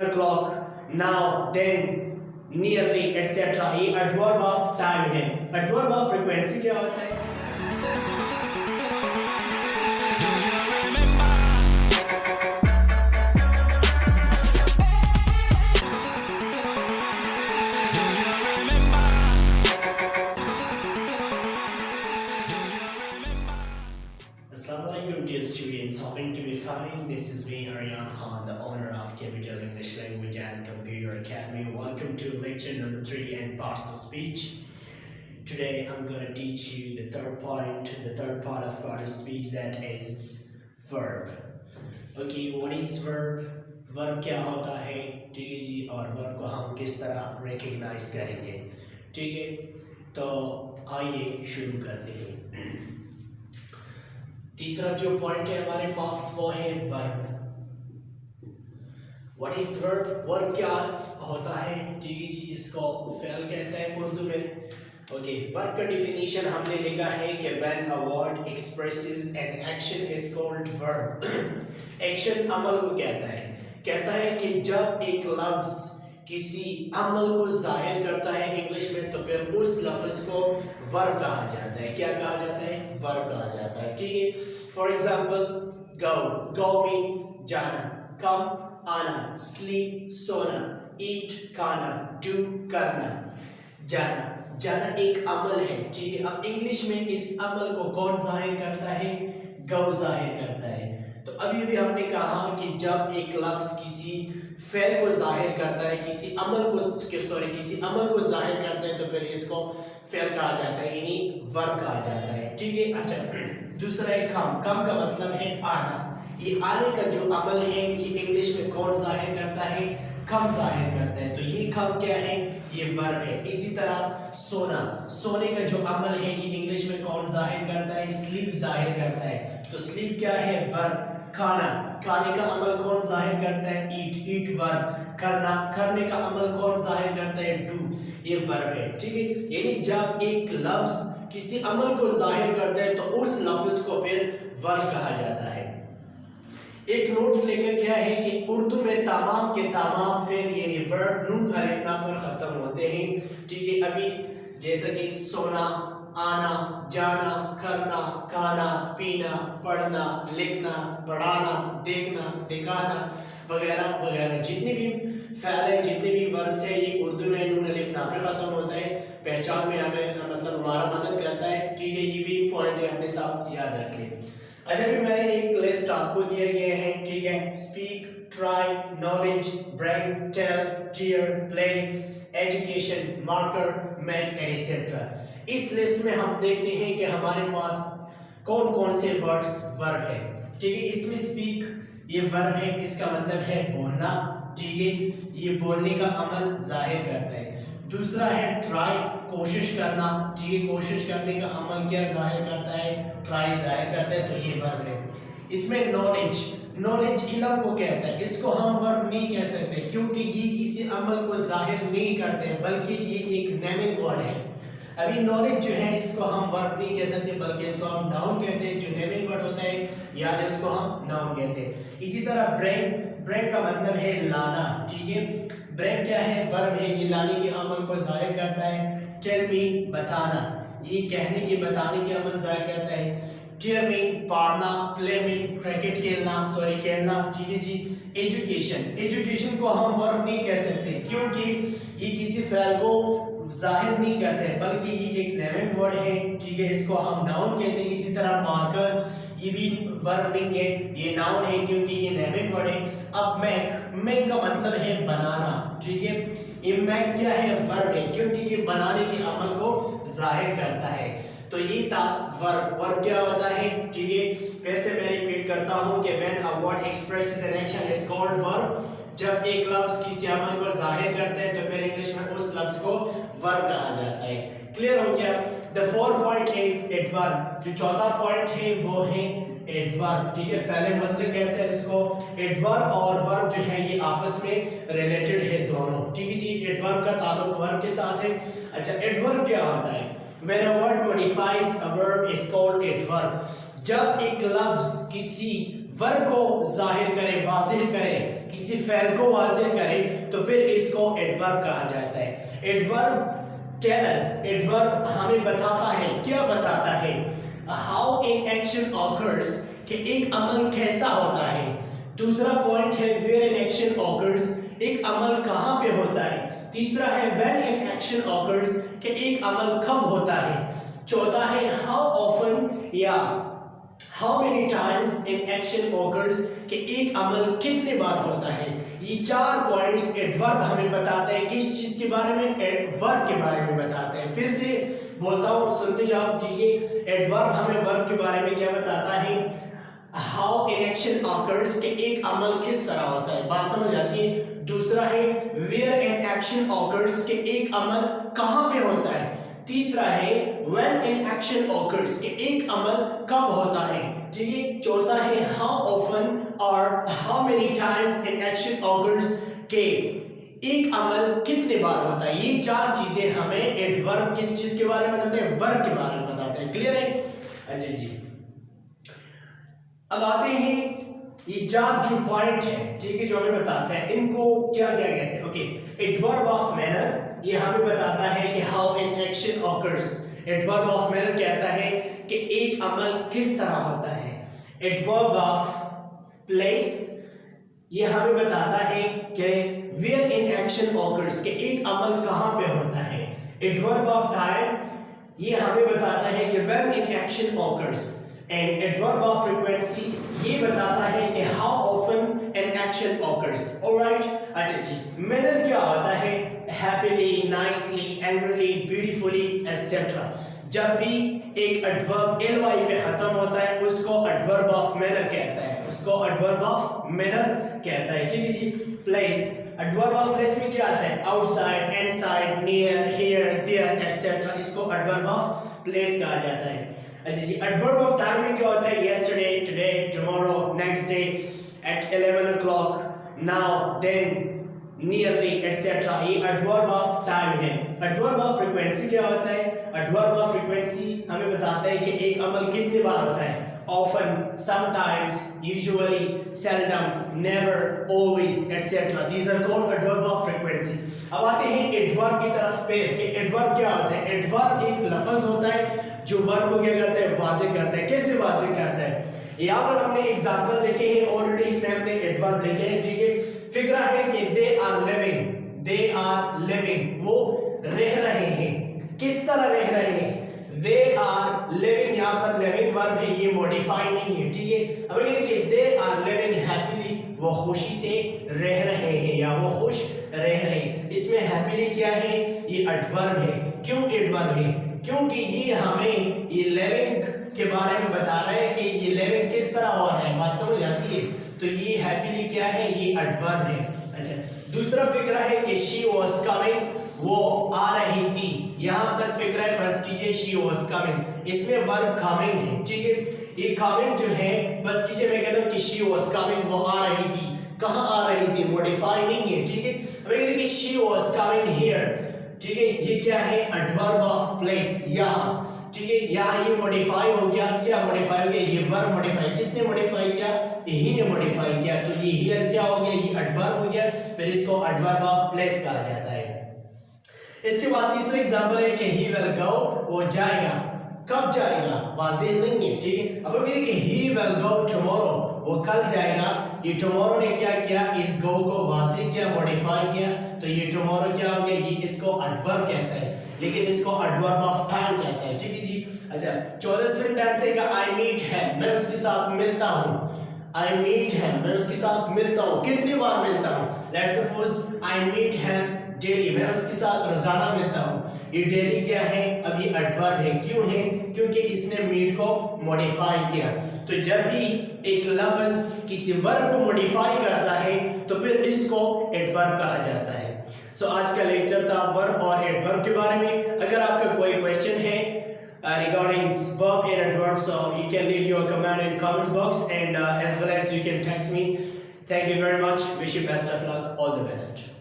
o'clock, now, then, nearly, etc. ये adverb of time है. Adverb of frequency क्या होता है? Assalamualaikum dear students, hoping to be fine. This is me, Aryan Khan, the owner of Capital English Language and Computer Academy. Welcome to lecture number 3 and parts of speech. Today I'm going to teach you the third part of part of speech, that is verb. Okay, what is verb? Verb क्या होता है, ठीक है जी, और verb को हम किस तरह recognize करेंगे, ठीक है? तो आइए शुरू करते हैं. तीसरा जो पॉइंट है हमारे पास वो है verb. What is verb? Verb क्या होता है, ठीक है जी, इसको फेल कहते हैं उर्दू में. ओके, वर्ब का डिफिनीशन हमने लिखा है कि when a word expresses an action is called verb. Action अमल को कहता है कि जब एक लफ्ज किसी अमल को जाहिर करता है इंग्लिश में, तो फिर उस लफ्ज को वर्ब कहा जाता है. क्या कहा जाता है? वर्ब कहा जाता है, ठीक है. फॉर एग्जाम्पल, go मीन्स जाना, come आना, sleep सोना, eat खाना, do करना. जाना एक अमल है, ठीक है. अब इंग्लिश में इस अमल को कौन जाहिर करता है? go जाहिर करता है. तो अभी भी हमने कहा कि जब एक लफ्ज किसी फेल को जाहिर करता है, किसी अमल को जाहिर करता है, तो फिर इसको फेल कहा जाता है, यानी वर्ब कहा जाता है, ठीक है. अच्छा, दूसरा है कम का मतलब है आना. ये आने का जो अमल है ये इंग्लिश में कौन जाहिर करता है? कम जाहिर करता है. तो ये कम क्या है? ये वर्ब है. इसी तरह सोने का जो अमल है ये इंग्लिश में कौन जाहिर करता है? स्लीप जाहिर करता है. तो स्लीप क्या है? वर्ब. खाने का अमल कौन जाहिर करता है? ईट वर्ब. करने का अमल कौन जाहिर करता है? डू, ये वर्ब है, ठीक है. यानी जब एक लफ्ज किसी अमल को जाहिर करता है तो उस लफ्ज को फिर वर्ब कहा जाता है. एक नोट लेकर गया है कि उर्दू में तमाम के तमाम फेल यानी वर्ब नून अलिफ ना पर खत्म होते हैं, ठीक है. अभी जैसे कि सोना, आना, जाना, करना, खाना, पीना, पढ़ना, लिखना, पढ़ाना, देखना, दिखाना वगैरह वगैरह, जितने भी फ़ेल हैं, जितने भी वर्ब्स हैं, ये उर्दू में नून अलिफ ना पे ख़त्म होता है. पहचान में हमें मतलब हमारा मदद करता है, ठीक है. ये भी पॉइंट है, अपने साथ याद रख लें. अच्छा, भी मैंने एक लिस्ट आपको दिए गए हैं, ठीक है. Speak, try, knowledge, brain, tell, tear, play, education, marker, make etcetera. इस लिस्ट में हम देखते हैं कि हमारे पास कौन कौन से वर्ड्स वर्ब है, ठीक है. इसमें स्पीक ये वर्ब है, इसका मतलब है बोलना, ठीक है. ये बोलने का अमल जाहिर करता है. दूसरा है ट्राई, कोशिश करना, ठीक है. कोशिश करने का अमल क्या जाहिर करता है? ट्राई जाहिर करता है, तो ये वर्ब है. इसमें नॉलेज इल्म को कहता है. इसको हम वर्ब नहीं कह सकते क्योंकि ये किसी अमल को जाहिर नहीं करते, बल्कि ये एक नेमिंग वर्ड है. अभी नॉलेज जो है इसको हम वर्ब नहीं कह सकते, बल्कि इसको हम नाउन कहते हैं. जो नेमिंग वर्ड होता है यानी उसको हम नाउन कहते हैं. इसी तरह ब्रेन का मतलब है लाना, ठीक है. ब्रेन क्या है? वर्ब है, ये लाने के अमल को जाहिर करता है. टेल मीन बताना, ये कहने के बताने के अमल जाहिर करता है. टीयर मीन पढ़ना, प्ले मीन क्रिकेट खेलना, ठीक है जी. एजुकेशन को हम वर्ब नहीं कह सकते क्योंकि ये किसी फ़ेल को जाहिर नहीं करते, बल्कि ये एक नेमिंग वर्ड है, ठीक है. इसको हम नाउन कहते हैं. इसी तरह मार्कर, ये भी वर्ब नहीं है, ये नाउन है क्योंकि ये नेमिंग वर्ड है. अब मैक का मतलब है बनाना, ठीक है. ये मैक क्या है? वर्ब है क्योंकि ये बनाने के अमल को जाहिर करता है. तो ये था वर्ब क्या होता है, ठीक है. फिर से मैं रिपीट करता हूँ कि when a word expresses an action is called verb. जब एक लफ्ज किसी अमल को जाहिर करता है तो फिर इंग्लिश में उस लफ्ज को वर्ब कहा जाता है. क्लियर हो गया? The fourth point is adverb. जो चौथा पॉइंट है वो है एडवर्ब, ठीक है. फेल मतलब कहते हैं इसको. एडवर्ब और वर्ब जो है ये आपस में रिलेटेड है दोनों, ठीक है जी. एडवर्ब का ताल्लुक वर्ब के साथ है. अच्छा, एडवर्ब क्या होता है? When a word modifies a verb is called adverb. जब एक लफ्ज किसी वर्ब को जाहिर करे, वाज़ेह करे, किसी फेल को वाज़ेह करे, तो फिर इसको एडवर्ब कहा जाता है। एडवर्ब टेल अस, एडवर्ब हमें बताता है, क्या बताता है? हाउ एन एक्शन ऑकर्स, कि एक अमल कैसा होता है। दूसरा पॉइंट है वेयर एन एक्शन ऑकर्स, एक अमल कहाँ पे होता है। तीसरा है व्हेन एन एक्शन ऑकर्स, कि एक अमल कब होता है। चौथा है हाउ ऑफन या how many times in action occurs, कि एक अमल कितने बार होता है। ये चार पॉइंट्स एडवर्ब हमें बताते हैं। किस चीज के बारे में? एडवर्ब के बारे में बताते हैं। फिर से बोलता हूँ, सुनते जाओ, ठीक है। एडवर्ब हमें वर्ब के बारे में क्या बताता है? हाउ एन एक्शन ऑकर्स, कि एक अमल किस तरह होता है, बात समझ आती है। दूसरा है वेयर एन एक्शन ऑकर्स, कि एक अमल कहाँ पे होता है। तीसरा है व्हेन एन एक्शन ऑकर्स, कि एक अमल कब होता है, ठीक है। चौथा है हाउ ऑफन और how many times an action occurs, के एक अमल कितने बार होता है। ये चार चीजें हमें एडवर्ब किस चीज के बारे में बताते हैं? वर्ब के बारे में बताते हैं। क्लियर है? अच्छा जी, अब आते हैं ये चार जो पॉइंट है, ठीक है, जो हमें बताते हैं, इनको क्या क्या कहते हैं। ओके, एडवर्ब ऑफ मैनर, ये हमें बताता है कि how an action occurs. Adverb of manner कहता है कि एक अमल किस तरह होता है। एडवर्ब ऑफ प्लेस, ये हमें बताता है कि वेयर एन एक्शन ऑकर्स, कि एक अमल कहाँ पे होता है। एडवर्ब ऑफ टाइम, ये हमें बताता है कि when an action occurs. And adverb of frequency, ये बताता है कि how often an action occurs. Alright, अच्छा जी, मैनर क्या होता है? Happily, nicely, angrily, beautifully etcetera. जब भी एक एडवर्ब ly पे खत्म होता है, उसको एडवर्ब ऑफ मैनर कहता है, उसको एडवर्ब ऑफ मैनर कहता है, ठीक है जी। प्लेस, एडवर्ब ऑफ प्लेस में क्या आता है? Outside, inside, near, here, there etcetera, इसको एडवर्ब ऑफ प्लेस कहा जाता है। अच्छा जी, एडवर्ब ऑफ टाइम में क्या होता है? Yesterday, today, tomorrow, next day, at 11 o'clock, now, then, nearly etcetera, ये एडवर्ब ऑफ टाइम है। एडवर्ब ऑफ फ्रीक्वेंसी क्या होता है? एडवर्ब ऑफ फ्रीक्वेंसी हमें बताता है कि एक अमल कितने बार होता है। often, sometimes, usually, seldom, never, always, etc. These are called adverb of frequency. अब आते हैं एडवर्ब की तरफ पे कि एडवर्ब क्या होता है। एडवर्ब एक लफ्ज होता है जो वर्ब को क्या करता है? वाज़ेह करता है। कैसे वाज़ेह करता है? यहाँ पर हमने एग्जांपल लिखे हैं, ऑलरेडी इसमें हमने एडवर्ब लिखे हैं, ठीक है। फिक्रा है कि दे आर लिविंग, वो रह रहे हैं। किस तरह रह रहे हैं? दे आर लिविंग, यहाँ पर लिविंग वर्ब है, ये मॉडिफाई नहीं है, ठीक है। अब ये देखिए, दे आर लिविंग हैप्पीली, वो खुशी से रह रहे हैं या वो खुश रह रहे हैं। इसमें हैप्पीली क्या है? ये एडवर्ब है। क्यों एडवर्ब है? क्योंकि ये हमें ये लिविंग के बारे में बता रहा है कि ये लिविंग किस तरह हो रहा है, बात समझ आती है। तो ये हैप्पीली क्या है? ये एडवर्ब है। अच्छा, दूसरा फिक्रा है कि शी वाज कमिंग, वो आ रही थी। यहाँ तक फिक्रा है, फर्ज कीजिए शी वाज कमिंग, इसमें वर्ब कमिंग है, ठीक है। ये कमिंग जो है, फर्ज कीजिए मैं कहता हूँ कि शी वाज कमिंग, वो आ रही थी। कहाँ आ रही थी? मॉडिफाई नहीं है, ठीक है। अब ये देखिए, शी वाज कमिंग हियर, ठीक है, ये क्या है? एडवर्ब ऑफ प्लेस, यहाँ, ठीक है। यहाँ ये मॉडिफाई हो गया। क्या मॉडिफाई हो गया? ये वर्ब मॉडिफाई। किसने मॉडिफाई किया? यही ने मॉडिफाई किया। तो ये हियर क्या हो गया? ये एडवर्ब हो गया, फिर इसको एडवर्ब ऑफ प्लेस कहा जाता है। इसके बाद तीसरा एग्जांपल है कि ही विल गो, वो जाएगा। कब जाएगा? वाज़ेह नहीं है, ठीक है। अब ये देखिए, ही विल गो टुमारो, वो कल जाएगा। ये टुमारो ने क्या किया? इस गो को वाज़ेह किया, मॉडिफाई किया, तो ये टुमारो क्या हो गया? ये इसको एडवर्ब कहता है, लेकिन इसको एडवर्ब ऑफ टाइम कहता है, ठीक है जी। अच्छा, 14 सेंटेंस है कि आई मीट है, मैं उसके साथ मिलता हूँ। आई मीट है, मैं उसके साथ मिलता हूँ। कितनी बार मिलता हूँ? लेट्स सपोज आई मीट है डेली, मैं उसके साथ रोजाना मिलता हूँ। ये डेली क्या है? अब ये एडवर्ब है। क्यों है? क्योंकि इसने मीट को मॉडिफाई किया। तो जब भी एक लफ्ज किसी वर्ब को मॉडिफाई करता है तो फिर इसको एडवर्ब कहा जाता है। सो आज का लेक्चर था वर्ब और एडवर्ब के बारे में। अगर आपका कोई क्वेश्चन है regarding verb and adverb, so you can leave your comment in comments box, and as well as you can text me. Thank you very much. Wish you best of luck. All the best.